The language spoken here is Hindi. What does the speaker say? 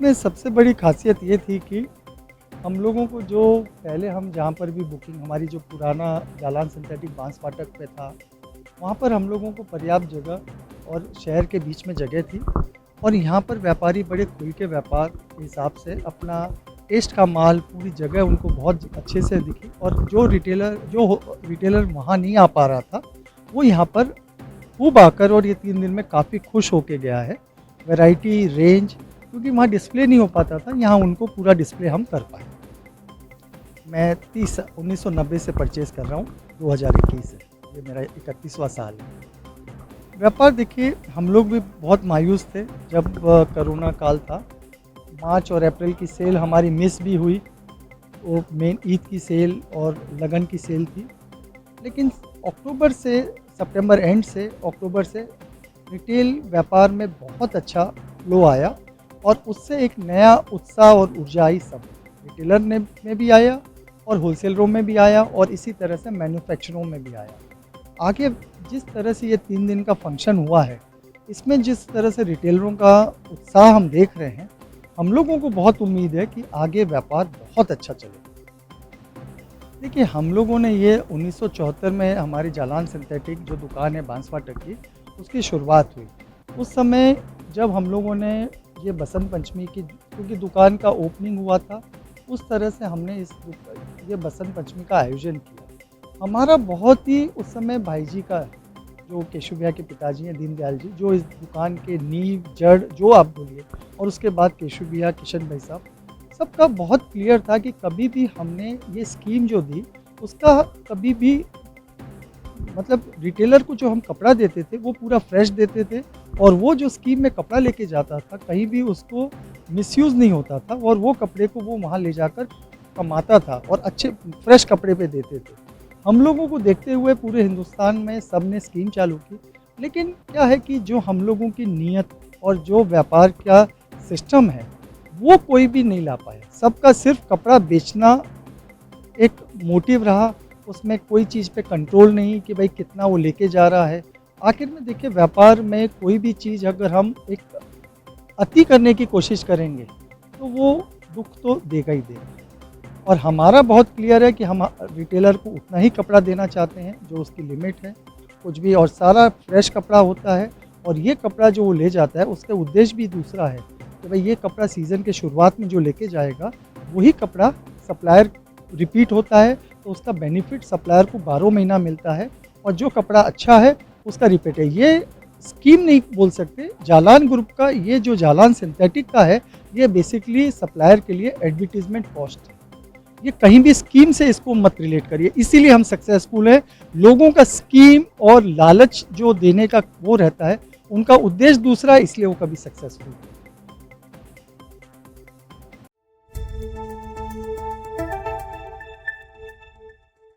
इसमें सबसे बड़ी ख़ासियत ये थी कि हम लोगों को जो पहले हम जहाँ पर भी बुकिंग हमारी जो पुराना जालान सिंथेटिक बांस फाटक पे था, वहाँ पर हम लोगों को पर्याप्त जगह और शहर के बीच में जगह थी और यहाँ पर व्यापारी बड़े खुल के व्यापार के हिसाब से अपना टेस्ट का माल पूरी जगह उनको बहुत अच्छे से दिखी और जो रिटेलर वहाँ नहीं आ पा रहा था, वो यहाँ पर खूब आकर और ये 3 दिन में काफ़ी खुश होके गया है। वैरायटी, रेंज क्योंकि वहाँ डिस्प्ले नहीं हो पाता था, यहाँ उनको पूरा डिस्प्ले हम कर पाए। मैं 1990 से परचेज़ कर रहा हूँ, 2021 से। ये मेरा 31वां साल है। व्यापार देखिए, हम लोग भी बहुत मायूस थे जब कोरोना काल था। मार्च और अप्रैल की सेल हमारी मिस भी हुई। वो मेन ईद की सेल और लगन की सेल थी। लेकिन अक्टूबर से सितंबर एंड से अक्टूबर से रिटेल व्यापार में बहुत अच्छा फ्लो आया और उससे एक नया उत्साह और ऊर्जा आई सब रिटेलर में भी आया और होलसेलरों में भी आया और इसी तरह से मैन्युफैक्चरों में भी आया। आगे जिस तरह से ये 3 दिन का फंक्शन हुआ है, इसमें जिस तरह से रिटेलरों का उत्साह हम देख रहे हैं, हम लोगों को बहुत उम्मीद है कि आगे व्यापार बहुत अच्छा चलेगा। देखिए, हम लोगों ने ये 1974 में हमारी जालान सिंथेटिक जो दुकान है बांस फाटक की, उसकी शुरुआत हुई। उस समय जब हम लोगों ने ये बसंत पंचमी की क्योंकि दुकान का ओपनिंग हुआ था, उस तरह से हमने ये बसंत पंचमी का आयोजन किया। हमारा बहुत ही उस समय भाई जी का जो केशव भैया के पिताजी हैं दीनदयाल जी, जो इस दुकान के नींव जड़ जो आप बोलिए, और उसके बाद केशव भैया, किशन भाई साहब, सबका बहुत क्लियर था कि कभी भी हमने ये स्कीम जो दी उसका कभी भी मतलब रिटेलर को जो हम कपड़ा देते थे वो पूरा फ्रेश देते थे और वो जो स्कीम में कपड़ा लेके जाता था कहीं भी उसको मिसयूज़ नहीं होता था और वो कपड़े को वो वहाँ ले जाकर कमाता था और अच्छे फ्रेश कपड़े पे देते थे। हम लोगों को देखते हुए पूरे हिंदुस्तान में सब ने स्कीम चालू की, लेकिन क्या है कि जो हम लोगों की नीयत और जो व्यापार का सिस्टम है वो कोई भी नहीं ला पाया। सबका सिर्फ कपड़ा बेचना एक मोटिव रहा, उसमें कोई चीज़ पे कंट्रोल नहीं कि भाई कितना वो लेके जा रहा है। आखिर में देखिए, व्यापार में कोई भी चीज़ अगर हम एक अति करने की कोशिश करेंगे तो वो दुख तो देगा ही देगा। और हमारा बहुत क्लियर है कि हम रिटेलर को उतना ही कपड़ा देना चाहते हैं जो उसकी लिमिट है, कुछ भी, और सारा फ्रेश कपड़ा होता है। और ये कपड़ा जो वो ले जाता है उसका उद्देश्य भी दूसरा है कि भाई ये कपड़ा सीज़न के शुरुआत में जो लेके जाएगा वही कपड़ा सप्लायर रिपीट होता है, तो उसका बेनिफिट सप्लायर को 12 महीना मिलता है और जो कपड़ा अच्छा है उसका रिपीट है। ये स्कीम नहीं बोल सकते, जालान ग्रुप का ये जो जालान सिंथेटिक का है, ये बेसिकली सप्लायर के लिए एडवर्टीजमेंट कॉस्ट है। ये कहीं भी स्कीम से इसको मत रिलेट करिए, इसीलिए हम सक्सेसफुल हैं। लोगों का स्कीम और लालच जो देने का वो रहता है, उनका उद्देश्य दूसरा है, इसलिए वो कभी सक्सेसफुल है।